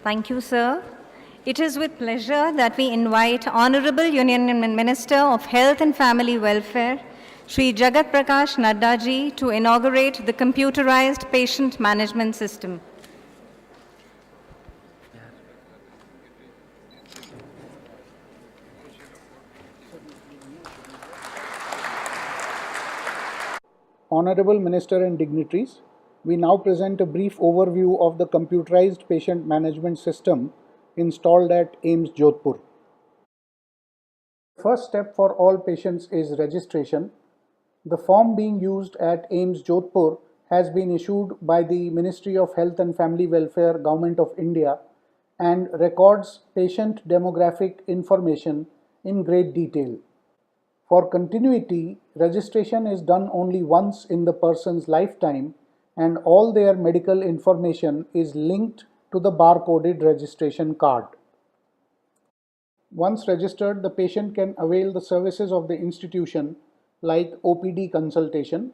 Thank you, sir. It is with pleasure that we invite Honorable Union Minister of Health and Family Welfare, Shri Jagat Prakash Nadda ji, to inaugurate the computerized patient management system. Honorable Minister and dignitaries, we now present a brief overview of the computerized patient management system installed at AIIMS Jodhpur. First step for all patients is registration. The form being used at AIIMS Jodhpur has been issued by the Ministry of Health and Family Welfare, Government of India, and records patient demographic information in great detail. For continuity, registration is done only once in the person's lifetime, and all their medical information is linked to the barcoded registration card. Once registered, the patient can avail the services of the institution like OPD consultation.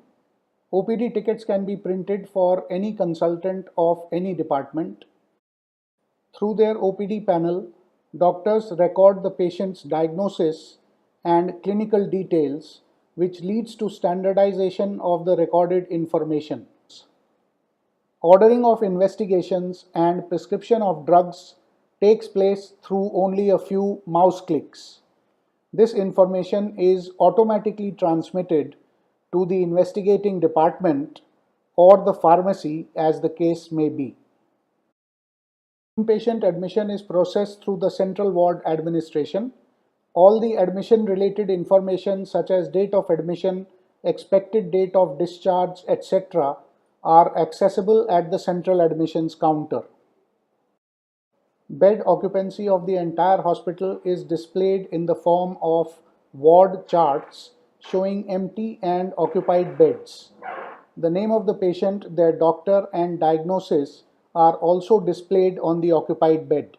OPD tickets can be printed for any consultant of any department. Through their OPD panel, doctors record the patient's diagnosis and clinical details, which leads to standardization of the recorded information. Ordering of investigations and prescription of drugs takes place through only a few mouse clicks. This information is automatically transmitted to the investigating department or the pharmacy, as the case may be. Inpatient admission is processed through the central ward administration. All the admission related information such as date of admission, expected date of discharge, etc. are accessible at the central admissions counter. Bed occupancy of the entire hospital is displayed in the form of ward charts showing empty and occupied beds. The name of the patient, their doctor, and diagnosis are also displayed on the occupied bed.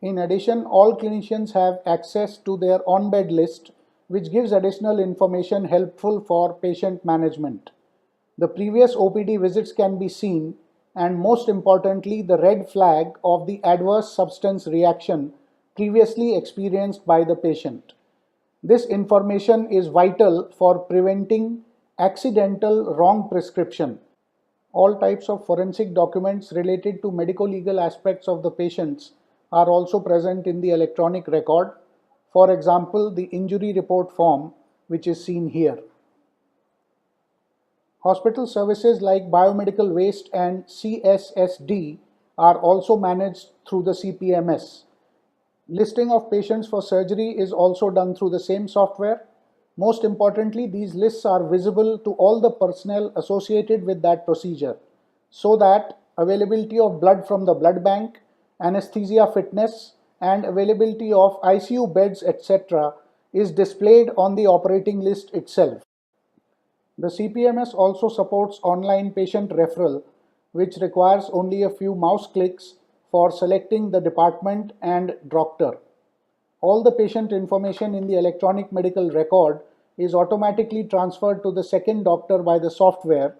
In addition, all clinicians have access to their on-bed list, which gives additional information helpful for patient management. The previous OPD visits can be seen, and most importantly, the red flag of the adverse substance reaction previously experienced by the patient. This information is vital for preventing accidental wrong prescription. All types of forensic documents related to medico-legal aspects of the patients are also present in the electronic record. For example, the injury report form, which is seen here. Hospital services like biomedical waste and CSSD are also managed through the CPMS. Listing of patients for surgery is also done through the same software. Most importantly, these lists are visible to all the personnel associated with that procedure, so that availability of blood from the blood bank, anesthesia fitness, and availability of ICU beds, etc. is displayed on the operating list itself. The CPMS also supports online patient referral, which requires only a few mouse clicks for selecting the department and doctor. All the patient information in the electronic medical record is automatically transferred to the second doctor by the software,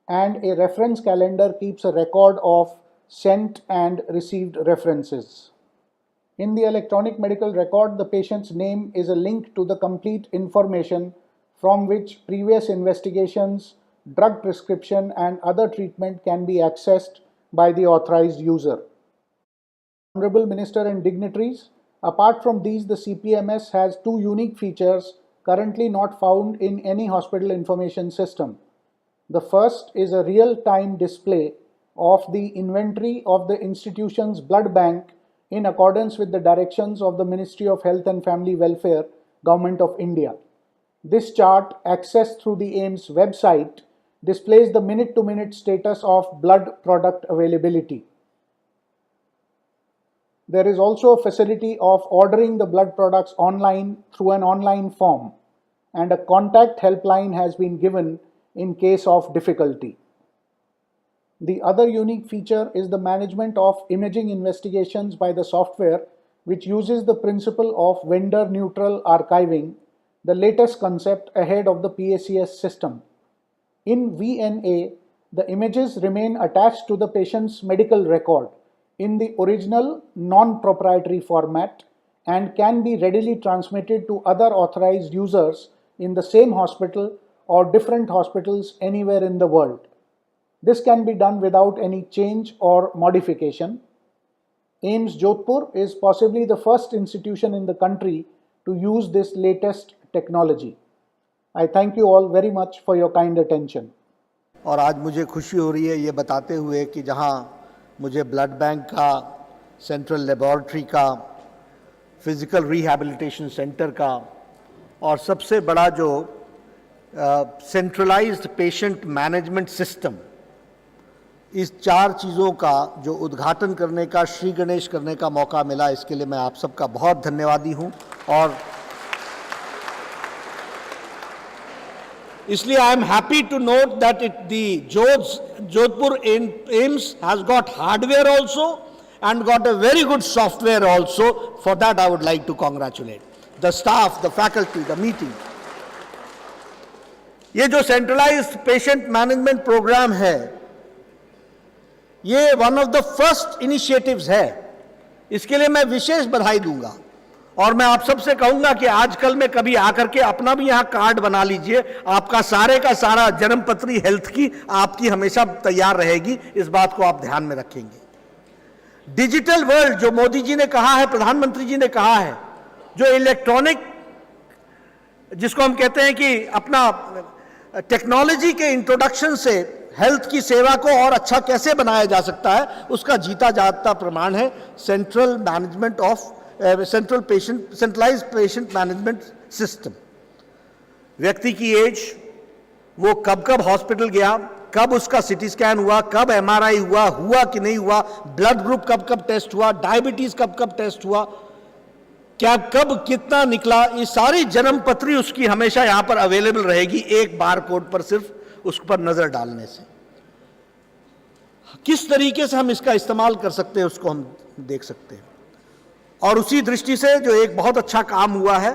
and a reference calendar keeps a record of sent and received references. In the electronic medical record, the patient's name is a link to the complete information from which previous investigations, drug prescription, and other treatment can be accessed by the authorized user. Honorable Minister and dignitaries, apart from these, the CPMS has two unique features currently not found in any hospital information system. The first is a real-time display of the inventory of the institution's blood bank in accordance with the directions of the Ministry of Health and Family Welfare, Government of India. This chart, accessed through the AIIMS website, displays the minute-to-minute status of blood product availability. There is also a facility of ordering the blood products online through an online form, and a contact helpline has been given in case of difficulty. The other unique feature is the management of imaging investigations by the software, which uses the principle of vendor-neutral archiving, the latest concept ahead of the PACS system. In VNA, the images remain attached to the patient's medical record, in the original non-proprietary format and can be readily transmitted to other authorized users in the same hospital or different hospitals anywhere in the world. This can be done without any change or modification. AIIMS Jodhpur is possibly the first institution in the country to use this latest technology. I thank you all very much for your kind attention. और आज मुझे खुशी हो रही है ये बताते हुए कि जहां मुझे ब्लड बैंक का, सेंट्रल लेबोरेटरी का, फिजिकल रिहैबिलिटेशन सेंटर का और सबसे बड़ा जो सेंट्रलाइज्ड पेशेंट मैनेजमेंट सिस्टम, इस 4 चीज़ों का जो उद्घाटन करने का, श्री गणेश करने का मौका मिला, इसके लिए मैं आप सबका बहुत धन्यवादी हूं। और इसलिए I am happy to note that Jodhpur AIIMS has got hardware also and got a very good software also. For that I would like to congratulate the staff, the faculty, the meeting. ये जो centralised patient management programme है, ये one of the first initiatives है। इसके लिए मैं विशेष बधाई दूंगा और मैं आप सबसे कहूंगा कि आजकल में कभी आकर के अपना भी यहां कार्ड बना लीजिए। आपका सारे का सारा जन्मपत्री हेल्थ की आपकी हमेशा तैयार रहेगी, इस बात को आप ध्यान में रखेंगे। डिजिटल वर्ल्ड जो मोदी जी ने कहा है, प्रधानमंत्री जी ने कहा है, जो इलेक्ट्रॉनिक, जिसको हम कहते हैं कि अपना टेक्नोलॉजी के इंट्रोडक्शन से हेल्थ की सेवा को और अच्छा कैसे बनाया जा सकता है, उसका जीता जागता प्रमाण है सेंट्रलाइज्ड पेशेंट मैनेजमेंट सिस्टम। व्यक्ति की एज, वो कब कब हॉस्पिटल गया, कब उसका सिटी स्कैन हुआ, कब MRI हुआ कि नहीं हुआ, ब्लड ग्रुप कब कब टेस्ट हुआ, डायबिटीज कब कब टेस्ट हुआ, क्या कब कितना निकला, ये सारी जन्मपत्री उसकी हमेशा यहां पर अवेलेबल रहेगी, एक बार कोड पर सिर्फ उस पर नजर डालने से। किस तरीके से हम इसका इस्तेमाल कर सकते हैं उसको हम देख सकते हैं। और उसी दृष्टि से जो एक बहुत अच्छा काम हुआ है,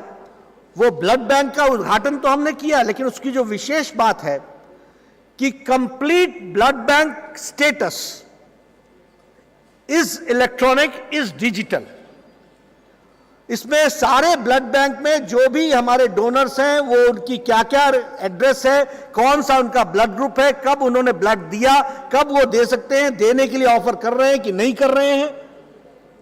वो ब्लड बैंक का उद्घाटन तो हमने किया, लेकिन उसकी जो विशेष बात है कि complete blood bank status is electronic, is digital. इसमें सारे ब्लड बैंक में जो भी हमारे डोनर्स हैं, वो उनकी क्या क्या एड्रेस है, कौन सा उनका ब्लड ग्रुप है, कब उन्होंने ब्लड दिया, कब वो दे सकते हैं, देने के लिए ऑफर कर रहे हैं कि नहीं कर रहे हैं,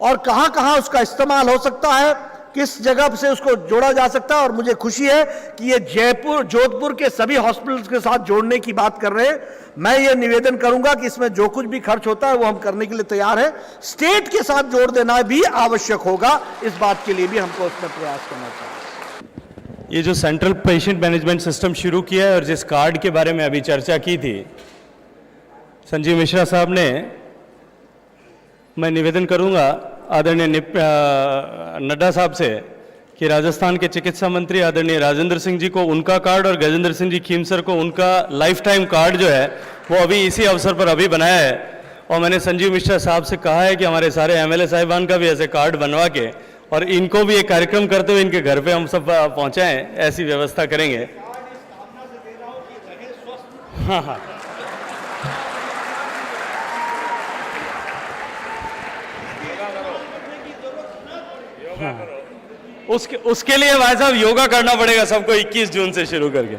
और कहां कहां उसका इस्तेमाल हो सकता है, किस जगह से उसको जोड़ा जा सकता है। और मुझे खुशी है कि ये जोधपुर के सभी हॉस्पिटल्स के साथ जोड़ने की बात कर रहे हैं। मैं ये निवेदन करूंगा कि इसमें जो कुछ भी खर्च होता है वो हम करने के लिए तैयार हैं। स्टेट के साथ जोड़ देना भी आवश्यक होगा, इस बात के लिए भी हमको उसमें प्रयास करना चाहिए। ये जो सेंट्रल पेशेंट मैनेजमेंट सिस्टम शुरू किया है और जिस कार्ड के बारे में अभी चर्चा की थी संजीव मिश्रा साहब ने, मैं निवेदन करूंगा आदरणीय नड्डा साहब से कि राजस्थान के चिकित्सा मंत्री आदरणीय राजेंद्र सिंह जी को उनका कार्ड और गजेंद्र सिंह जी खीमसर को उनका लाइफ टाइम कार्ड जो है वो अभी इसी अवसर पर अभी बनाया है। और मैंने संजीव मिश्रा साहब से कहा है कि हमारे सारे MLA साहिबान का भी ऐसे कार्ड बनवा के और इनको भी एक कार्यक्रम करते हुए इनके घर पे हम सब पहुँचाएँ, ऐसी व्यवस्था करेंगे। हाँ हाँ, उसके लिए भाई साहब योगा करना पड़ेगा सबको 21 जून से शुरू करके।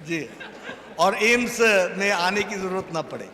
जी, और AIIMS में आने की जरूरत ना पड़े।